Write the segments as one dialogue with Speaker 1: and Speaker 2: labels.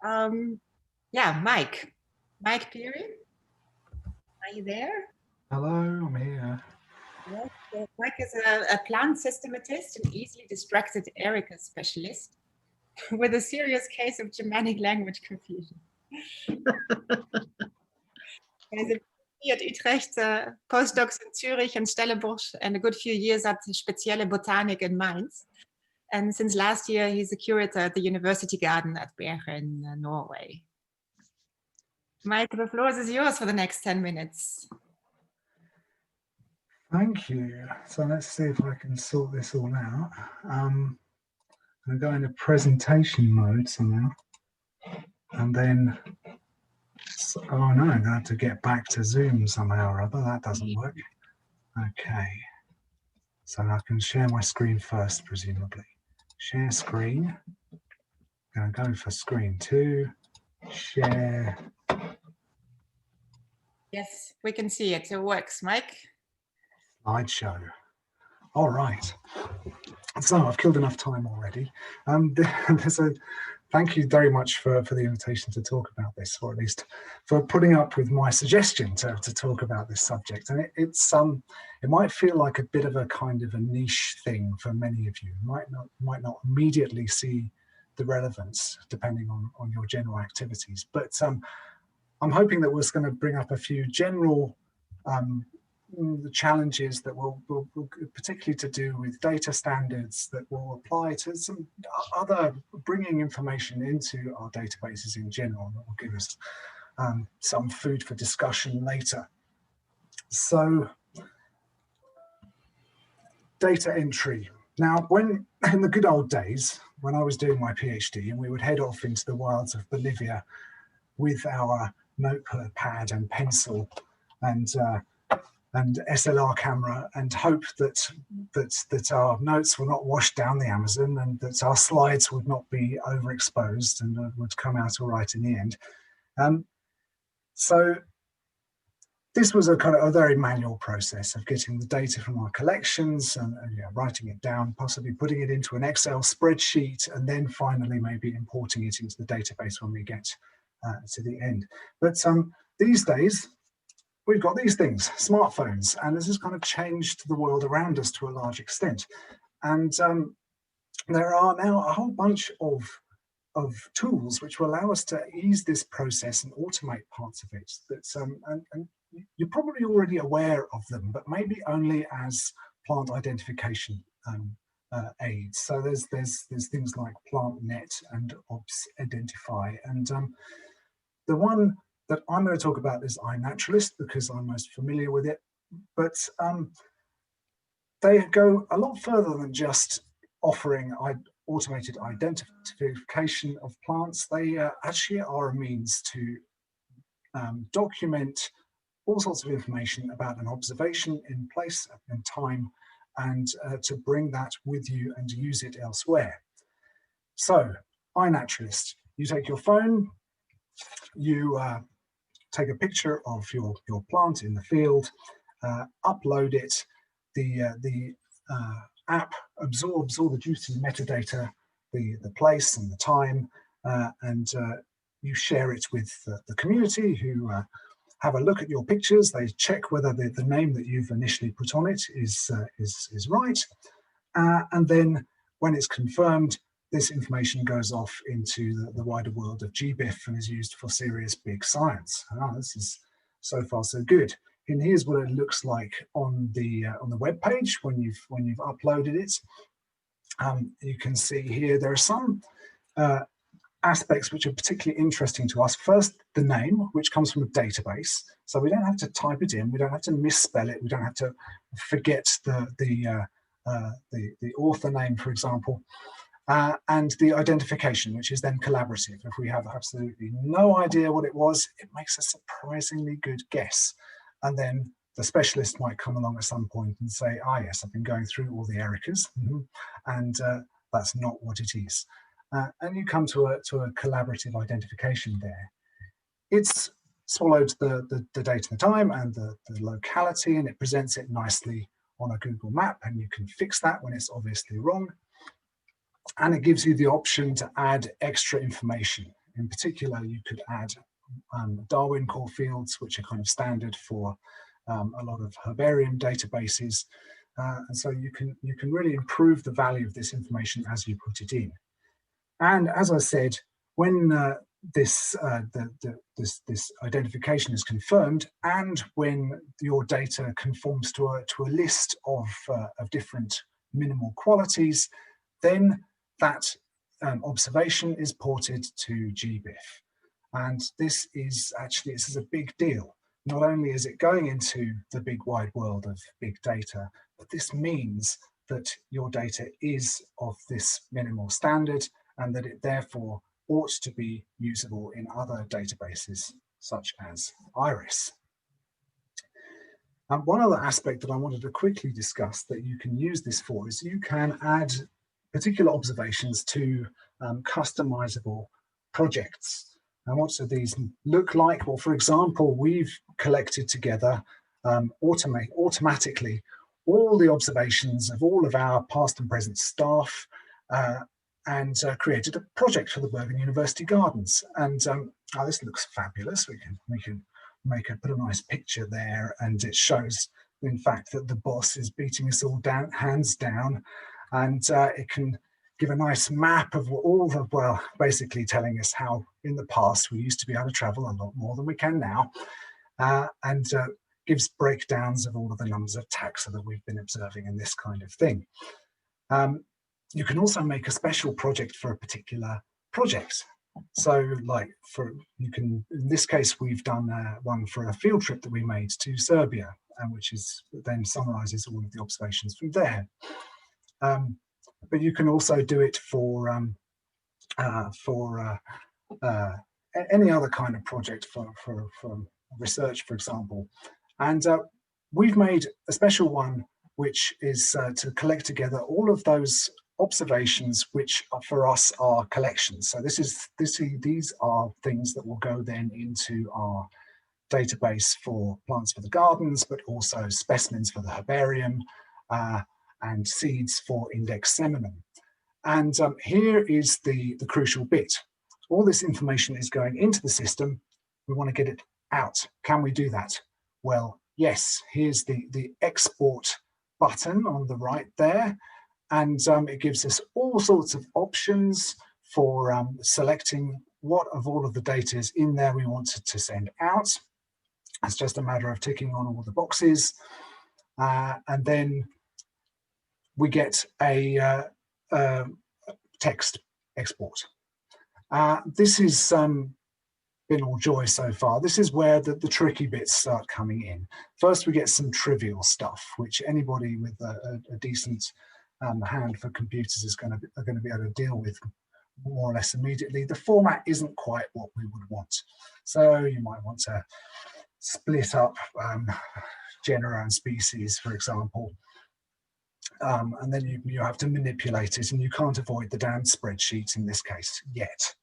Speaker 1: Yeah, Mike. Mike Pirie, are you there?
Speaker 2: Hello, I'm here.
Speaker 1: Yes, Mike is a plant systematist and easily distracted Erica specialist with a serious case of Germanic language confusion. He's a PhD at Utrecht, postdocs in Zurich and Stellenbosch, and a good few years at Spezielle Botanik in Mainz. And since last year, he's a curator at the University Garden at Bergen, Norway. Mike, the floor is yours for the next 10 minutes.
Speaker 2: Thank you. So let's see if I can sort this all out. I'm going to go into presentation mode somehow. And then, oh no, I'm going to have to get back to Zoom somehow or other. That doesn't work. Okay. So I can share my screen first, presumably. Share screen. I'm going to go for screen 2. Share.
Speaker 1: Yes, we can see it. It works, Mike.
Speaker 2: Slideshow. All right. So I've killed enough time already. Thank you very much for the invitation to talk about this, or at least for putting up with my suggestion to talk about this subject. And it might feel like a bit of a kind of a niche thing for many of you. Might not immediately see the relevance depending on your general activities. But I'm hoping that we're going to bring up a few general the challenges that will particularly to do with data standards that will apply to some other bringing information into our databases in general that will give us some food for discussion later. So data entry. Now, when in the good old days, when I was doing my PhD and we would head off into the wilds of Bolivia with our notepad and pencil and SLR camera and hope that our notes were not washed down the Amazon and that our slides would not be overexposed and would come out all right in the end. So this was a kind of a very manual process of getting the data from our collections and writing it down, possibly putting it into an Excel spreadsheet, and then finally maybe importing it into the database when we get to the end. But these days, we've got these things, smartphones, and this has kind of changed the world around us to a large extent. And there are now a whole bunch of tools which will allow us to ease this process and automate parts of it. That's and you're probably already aware of them, but maybe only as plant identification aids. So there's things like PlantNet and ObsIdentify, and the one that I'm going to talk about is iNaturalist because I'm most familiar with it, but they go a lot further than just offering automated identification of plants. They actually are a means to document all sorts of information about an observation in place and time, and to bring that with you and use it elsewhere. So iNaturalist, you take your phone, you take a picture of your plant in the field, upload it, the app absorbs all the juicy metadata, the place and the time, and you share it with the community who have a look at your pictures. They check whether the name that you've initially put on it is right, and then when it's confirmed, this information goes off into the wider world of GBIF and is used for serious big science. This is so far so good. And here's what it looks like on the web page when you've uploaded it. You can see here there are some aspects which are particularly interesting to us. First, the name, which comes from a database, so we don't have to type it in, we don't have to misspell it, we don't have to forget the author name, for example. And the identification, which is then collaborative. If we have absolutely no idea what it was, it makes a surprisingly good guess. And then the specialist might come along at some point and say, yes, I've been going through all the Ericas, and that's not what it is. And you come to a collaborative identification there. It's swallowed the date and the time and the locality, and it presents it nicely on a Google map, and you can fix that when it's obviously wrong. And it gives you the option to add extra information. In particular, you could add Darwin core fields, which are kind of standard for a lot of herbarium databases. And so you can really improve the value of this information as you put it in. And as I said, when this identification is confirmed, and when your data conforms to a list of different minimal qualities, then that observation is ported to GBIF. And this is a big deal. Not only is it going into the big wide world of big data, but this means that your data is of this minimal standard and that it therefore ought to be usable in other databases such as IRIS. And one other aspect that I wanted to quickly discuss that you can use this for is you can add particular observations to customizable projects. And what do these look like? Well, for example, we've collected together automatically all the observations of all of our past and present staff and created a project for the Bergen University Gardens. And oh, this looks fabulous. We can put a nice picture there, and it shows, in fact, that the boss is beating us all down, hands down, and it can give a nice map of all the, well, basically telling us how in the past we used to be able to travel a lot more than we can now, and gives breakdowns of all of the numbers of taxa that we've been observing and this kind of thing. You can also make a special project for a particular project. So like in this case, we've done one for a field trip that we made to Serbia, which then summarizes all of the observations from there. But you can also do it for any other kind of project for research, for example. And we've made a special one, which is to collect together all of those observations which for us are collections. So these are things that will go then into our database for plants for the gardens, but also specimens for the herbarium, and seeds for index seminum. And here is the crucial bit. All this information is going into the system. We want to get it out. Can we do that? Well, yes. Here's the export button on the right there. And it gives us all sorts of options for selecting what of all of the data is in there we want to send out. It's just a matter of ticking on all the boxes. And then we get a text export. This has been all joy so far. This is where the tricky bits start coming in. First, we get some trivial stuff, which anybody with a decent hand for computers are going to be able to deal with more or less immediately. The format isn't quite what we would want. So you might want to split up genera and species, for example. And then you have to manipulate it, and you can't avoid the damn spreadsheet in this case yet.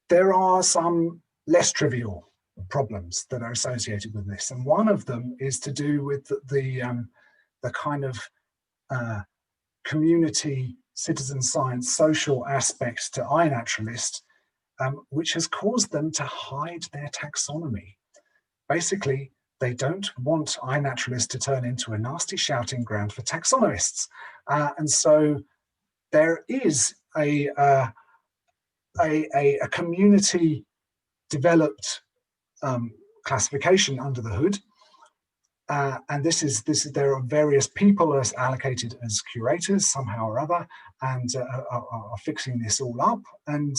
Speaker 2: There are some less trivial problems that are associated with this, and one of them is to do with the kind of community, citizen science, social aspects to iNaturalist, which has caused them to hide their taxonomy. Basically, they don't want iNaturalist to turn into a nasty shouting ground for taxonomists. And so there is a community developed classification under the hood. And there are various people as allocated as curators somehow or other, and are fixing this all up. And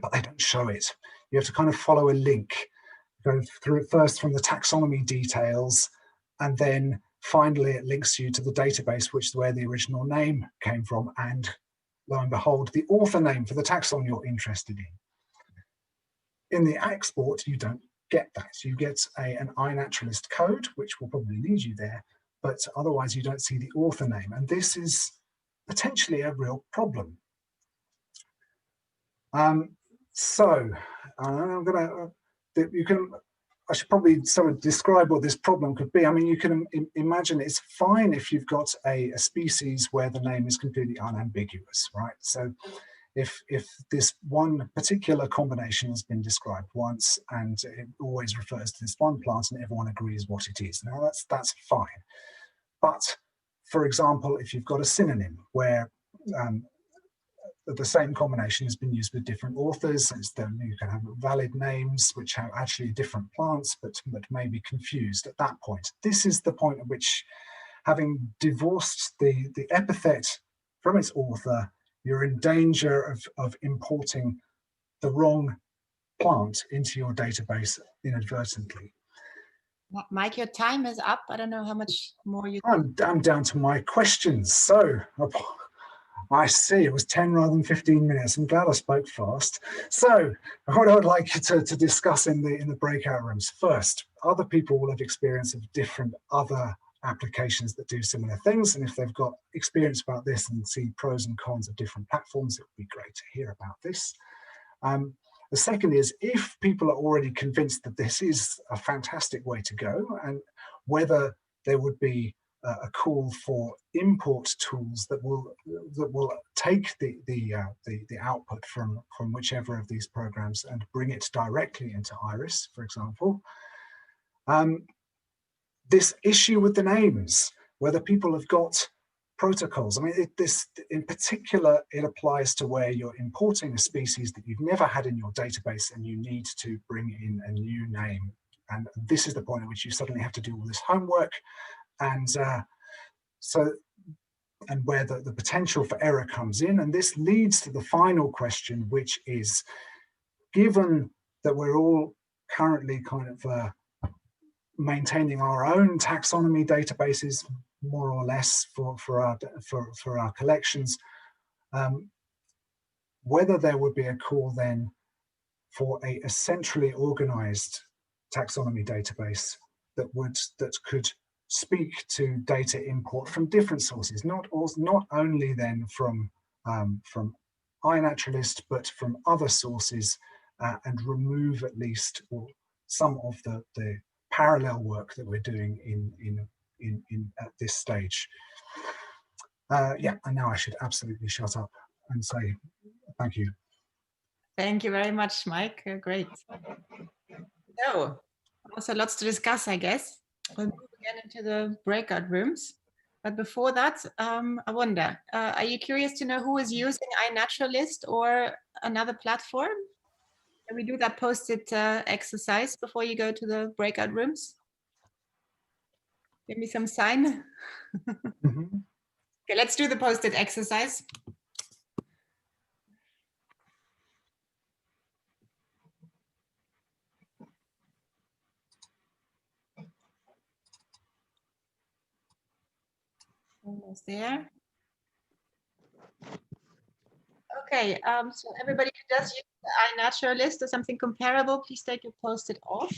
Speaker 2: but they don't show it. You have to kind of follow a link. Go through it first from the taxonomy details, and then finally it links you to the database, where the original name came from, and lo and behold, the author name for the taxon you're interested in. In the export, you don't get that. You get an iNaturalist code, which will probably lead you there, but otherwise you don't see the author name, and this is potentially a real problem. So I'm going to, I should probably sort of describe what this problem could be. I mean, you can imagine it's fine if you've got a species where the name is completely unambiguous, right? So if this one particular combination has been described once and it always refers to this one plant and everyone agrees what it is. Now that's fine. But for example, if you've got a synonym where the same combination has been used with different authors, you can have valid names which have actually different plants but may be confused at that point. This is the point at which, having divorced the epithet from its author, you're in danger of importing the wrong plant into your database inadvertently.
Speaker 1: Mike, your time is up. I don't know how much more you...
Speaker 2: I'm down to my questions. So I see it was 10 rather than 15 minutes. I'm glad I spoke fast. So what I would like you to discuss in the breakout rooms. First, other people will have experience of different other applications that do similar things. And if they've got experience about this and see pros and cons of different platforms, it would be great to hear about this. The second is, if people are already convinced that this is a fantastic way to go, and whether there would be a call for import tools that will take the output from whichever of these programs and bring it directly into Iris, for example. This issue with the names, whether people have got protocols. I mean, this in particular, it applies to where you're importing a species that you've never had in your database and you need to bring in a new name. And this is the point at which you suddenly have to do all this homework. And and where the potential for error comes in. And this leads to the final question, which is, given that we're all currently kind of maintaining our own taxonomy databases, more or less for our collections, whether there would be a call then for a centrally organized taxonomy database that could speak to data import from different sources, not only then from iNaturalist, but from other sources, and remove at least some of the parallel work that we're doing at this stage. Yeah, and now I should absolutely shut up and say thank you.
Speaker 1: Thank you very much, Mike. Great. So, also lots to discuss, I guess. We'll move again into the breakout rooms. But before that, I wonder, are you curious to know who is using iNaturalist or another platform? Can we do that Post-it exercise before you go to the breakout rooms? Give me some sign.
Speaker 2: Mm-hmm.
Speaker 1: Okay, let's do the Post-it exercise. Almost there. Okay, so everybody who does use the iNaturalist or something comparable, please take your Post-it off.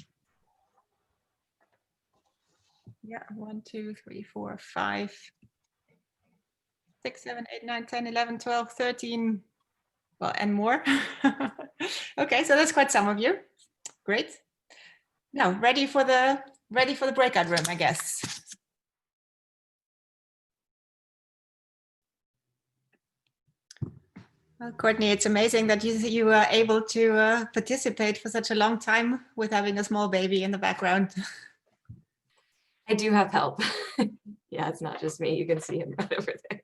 Speaker 1: Yeah, 1, 2, 3, 4, 5, 6, 7, 8, 9, 10, 11, 12, 13, well, and more. Okay, so that's quite some of you. Great. Now, ready for the breakout room, I guess. Well, Courtney, it's amazing that you were able to participate for such a long time with having a small baby in the background.
Speaker 3: I do have help. Yeah, it's not just me. You can see him right over there.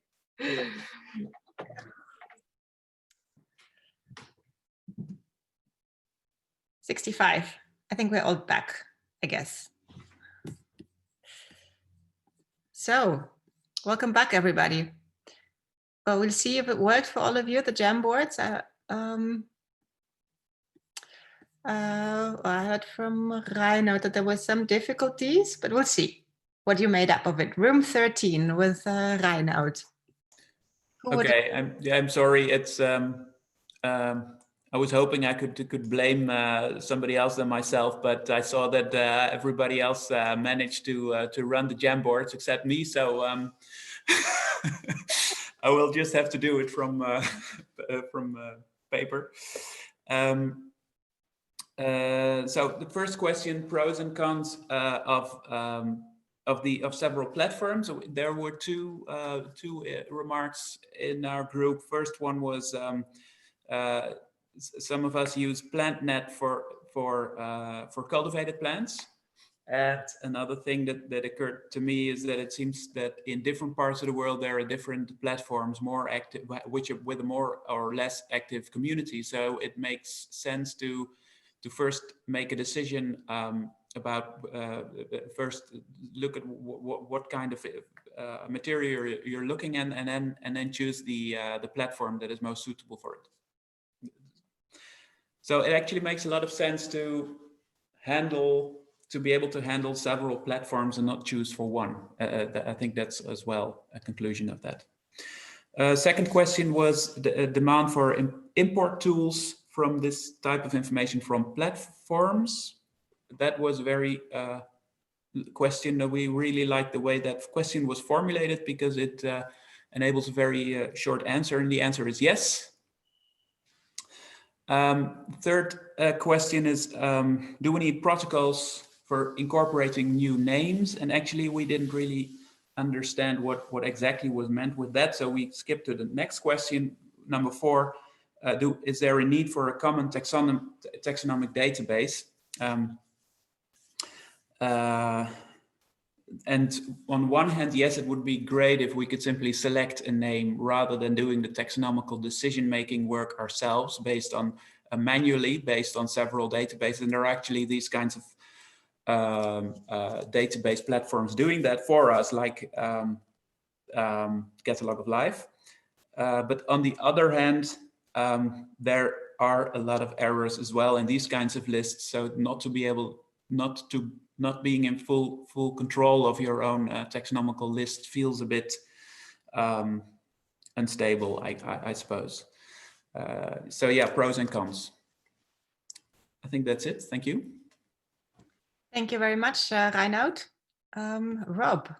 Speaker 1: 65. I think we're all back, I guess. So, welcome back, everybody. Well, we'll see if it worked for all of you, the Jamboards. I heard from Reino that there were some difficulties, but we'll see what you made up of it. Room 13 with Reinoud.
Speaker 4: Okay, I'm sorry. It's I was hoping I could blame somebody else than myself, but I saw that everybody else managed to run the Jamboards except me. So I will just have to do it from paper. So the first question: pros and cons of several platforms. There were two remarks in our group. First one was some of us use PlantNet for cultivated plants. And another thing that occurred to me is that it seems that in different parts of the world there are different platforms more active, which are with a more or less active community. So it makes sense to first make a decision about first look at what kind of material you're looking at, and then choose the platform that is most suitable for it. So it actually makes a lot of sense to be able to handle several platforms and not choose for one. I think that's as well a conclusion of that. Second question was the demand for import tools from this type of information from platforms. That was a very question that we really like the way that question was formulated, because it enables a very short answer, and the answer is yes. Third question is, do we need protocols for incorporating new names? And actually we didn't really understand what exactly was meant with that, so we skipped to the next question, number 4. Is there a need for a common taxonomic database? And on one hand, yes, it would be great if we could simply select a name rather than doing the taxonomical decision-making work ourselves based on manually based on several databases. And there are actually these kinds of database platforms doing that for us, like Catalog of Life. But on the other hand, there are a lot of errors as well in these kinds of lists. So not being in full control of your own taxonomical list feels a bit unstable, I suppose. So yeah, pros and cons. I think that's it. Thank you.
Speaker 1: Thank you very much, Reinoud. Rob,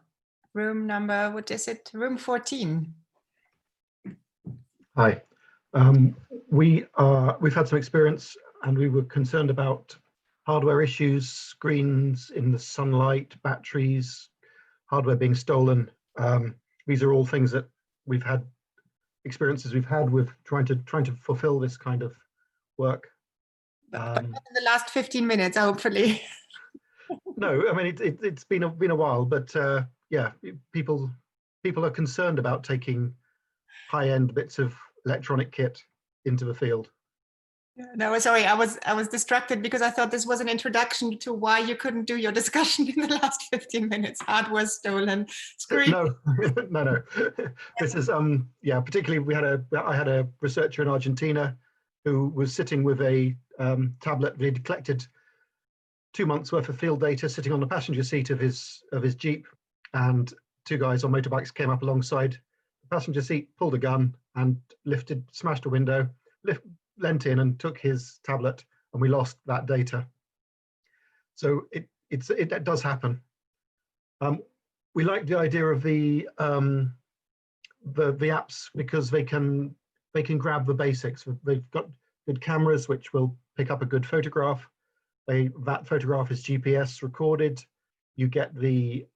Speaker 1: room number, what is it? Room 14.
Speaker 5: Hi. We've had some experience, and we were concerned about hardware issues, screens in the sunlight, batteries, hardware being stolen. These are all things that we've had experiences with trying to fulfill this kind of work.
Speaker 1: But not in the last 15 minutes, hopefully.
Speaker 5: No, I mean it's been a while, but yeah, people are concerned about taking high-end bits of electronic kit into the field.
Speaker 1: No, sorry, I was distracted because I thought this was an introduction to why you couldn't do your discussion in the last 15 minutes. Hardware stolen, screen.
Speaker 5: No, no. This is yeah. Particularly, I had a researcher in Argentina who was sitting with a tablet. He'd collected 2 months worth of field data, sitting on the passenger seat of his Jeep, and 2 guys on motorbikes came up alongside the passenger seat, pulled a gun, and smashed a window, leant in and took his tablet, and we lost that data. So it does happen. We like the idea of the apps because they can grab the basics. They've got good cameras which will pick up a good photograph. That photograph is GPS recorded. You get the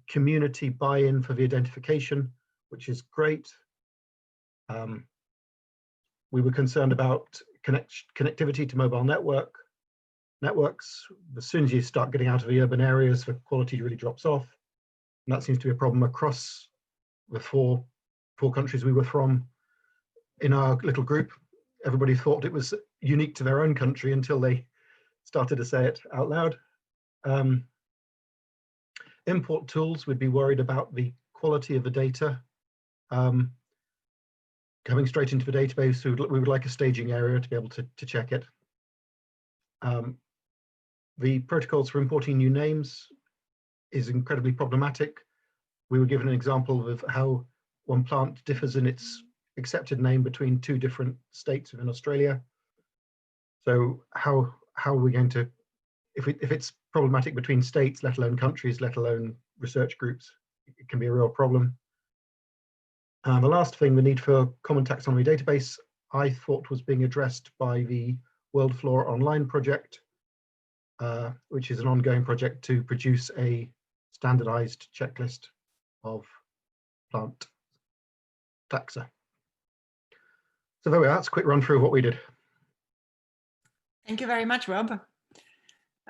Speaker 5: community buy-in for the identification, which is great. We were concerned about connectivity to mobile networks. As soon as you start getting out of the urban areas, the quality really drops off. And that seems to be a problem across the four countries we were from. In our little group, everybody thought it was unique to their own country until they started to say it out loud. Import tools, we'd be worried about the quality of the data. Coming straight into the database, we would like a staging area to be able to check it. The protocols for importing new names is incredibly problematic. We were given an example of how one plant differs in its accepted name between 2 different states within Australia. So how are we going to, if it's problematic between states, let alone countries, let alone research groups, it can be a real problem. The last thing, the need for common taxonomy database, I thought was being addressed by the World Flora Online project, which is an ongoing project to produce a standardized checklist of plant taxa. So there we are. That's a quick run through of what we did.
Speaker 1: Thank you very much, Rob.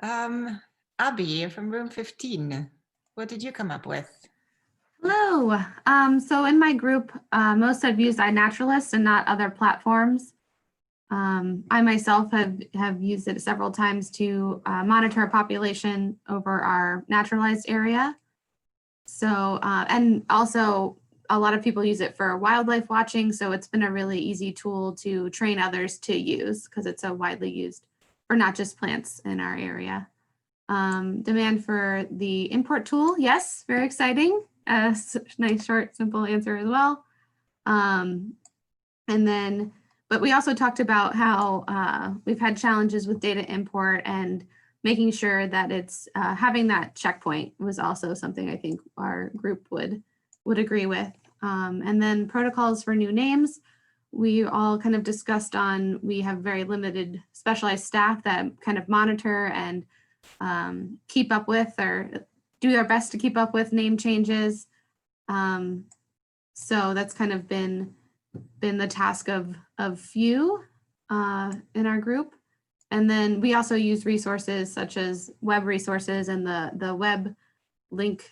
Speaker 1: Abby from room 15, what did you come up with?
Speaker 6: Hello. So in my group, most have used iNaturalist and not other platforms. I myself have used it several times to monitor a population over our naturalized area. So, and also a lot of people use it for wildlife watching. So it's been a really easy tool to train others to use because it's a widely used for not just plants in our area. Demand for the import tool, yes, very exciting. Nice, short, simple answer as well. And then, but we also talked about how we've had challenges with data import and making sure that it's having that checkpoint was also something I think our group would agree with. And then protocols for new names, we all kind of discussed on, we have very limited specialized staff that kind of monitor and keep up with or do their best to keep up with name changes. So that's kind of been the task of few in our group. And then we also use resources such as web resources, and the web link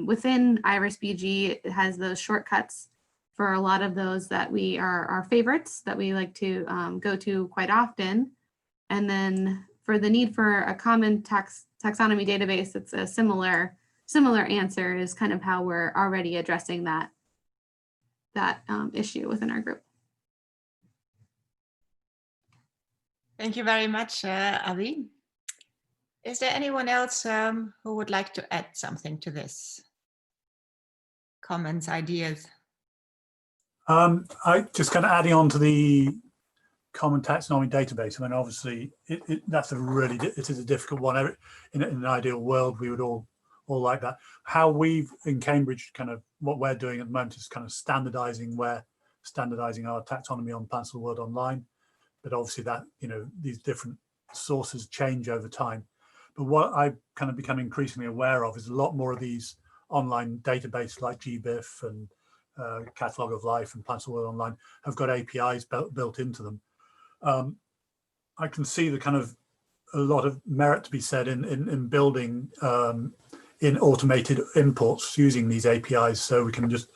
Speaker 6: within IRIS-BG. It has those shortcuts for a lot of those that we are our favorites that we like to go to quite often. And then for the need for a common taxonomy database, it's a similar answer is kind of how we're already addressing that issue within our group.
Speaker 1: Thank you very much, Abby. Is there anyone else who would like to add something to this? Comments, ideas?
Speaker 7: I just kind of adding on to the common taxonomy database. I mean, obviously, that's it is a difficult one. In an ideal world, we would all like that. How we've in Cambridge, kind of what we're doing at the moment is kind of standardizing our taxonomy on Plants of the World Online. But obviously that, these different sources change over time. But what I've kind of become increasingly aware of is a lot more of these online databases like GBIF and Catalogue of Life and Plants of the World Online have got APIs built into them. I can see the kind of a lot of merit to be said in building in automated imports using these APIs, so we can just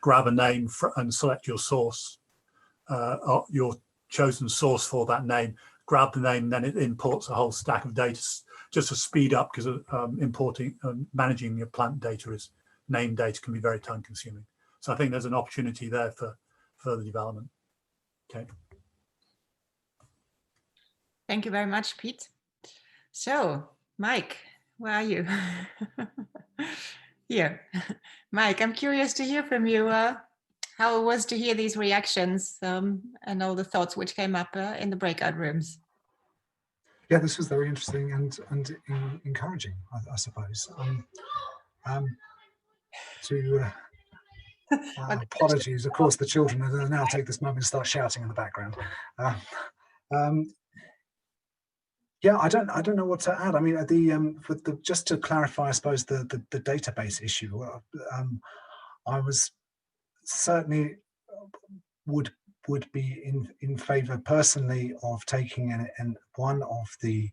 Speaker 7: grab a name and select your source, your chosen source for that name, grab the name, and then it imports a whole stack of data just to speed up, because importing and managing your plant data is name data can be very time consuming. So I think there's an opportunity there for further development. Okay.
Speaker 1: Thank you very much, Pete. So, Mike, where are you? Here. Mike, I'm curious to hear from you how it was to hear these reactions and all the thoughts which came up in the breakout rooms.
Speaker 2: Yeah, this was very interesting and encouraging, I suppose. Apologies, of course, the children are now take this moment to start shouting in the background. Yeah, I don't know what to add. I mean, just to clarify, I suppose the database issue. I was certainly would be in favour personally of taking one of the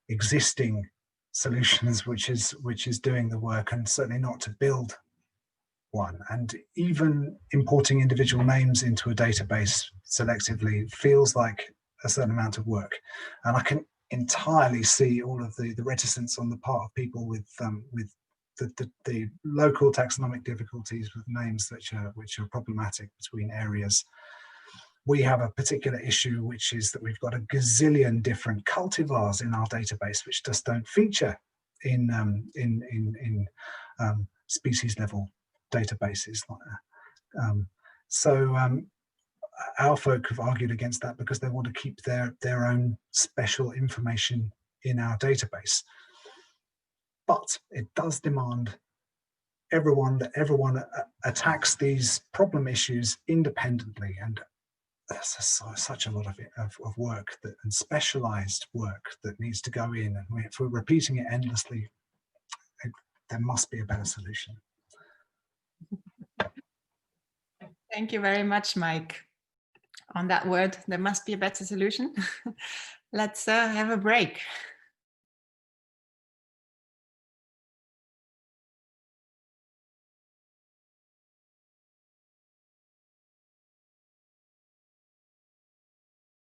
Speaker 2: existing solutions, which is doing the work, and certainly not to build one. And even importing individual names into a database selectively feels like a certain amount of work, and I can entirely see all of the reticence on the part of people with the local taxonomic difficulties with names which are problematic between areas. We have a particular issue, which is that we've got a gazillion different cultivars in our database which just don't feature in species level databases. Our folk have argued against that because they want to keep their own special information in our database. But it does demand that everyone attacks these problem issues independently, and there's such a lot of work and specialized work that needs to go in, and if we're repeating it endlessly, there must be a better solution.
Speaker 1: Thank you very much, Mike. on that word, there must be a better solution. Let's have a break.